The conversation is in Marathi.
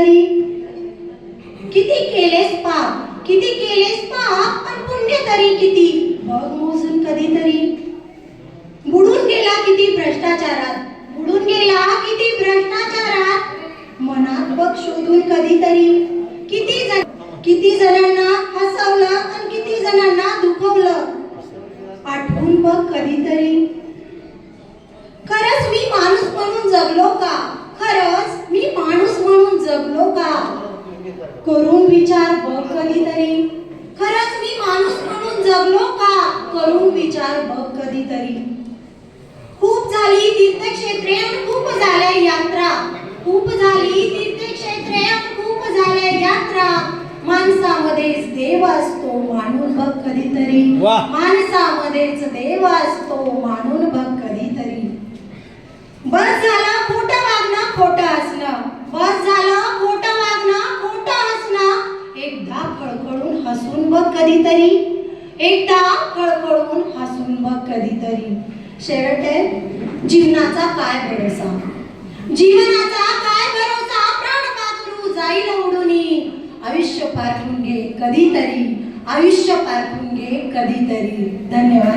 कधीतरी. किती केलेस पाप, किती केलेस पाप, पण पुण्य तरी किती बघ मोजून कधीतरी. बुडून गेला किती भ्रष्टाचारात, बुडून गेला किती भ्रष्टाचारात, मनात बघ शोधून कधीतरी. किती जणांना हसवलं आणि किती जणांना दुखवलं, आठवून बघ कधीतरी. खरंच मी माणूस म्हणून जगलो का, खरंच मी माणूस म्हणून जगलो का, करून विचार बघ कधीतरी. खरंच मी माणूस म्हणून जगलो का, करून विचार बघ कधीतरी. खूप झाली तीर्थक्षेत्रे आणि खूप झाल्या यात्रा, खूप झाली तीर्थक्षेत्रे आणि खूप झाल्या यात्रा, माणसामध्येच देव असतो मानून बघ कधीतरी. माणसामध्येच देव असतो मानून बघ कधीतरी. बस झालं खोटं वागणं खोटं असणं, बस झालं खोटं वागणं खोटं असणं, एकदा खळखळून हसून बघ कधीतरी, एकदा खळखळून हसून बघ कधीतरी. शेवट आहे जीवनाचा काय भरोसा, जीवनाचा काय भरोसा, प्राण कातरू जाईल उडूनी, आयुष्य पारखून घे कधीतरी, आयुष्य पारखून घे कधीतरी. धन्यवाद.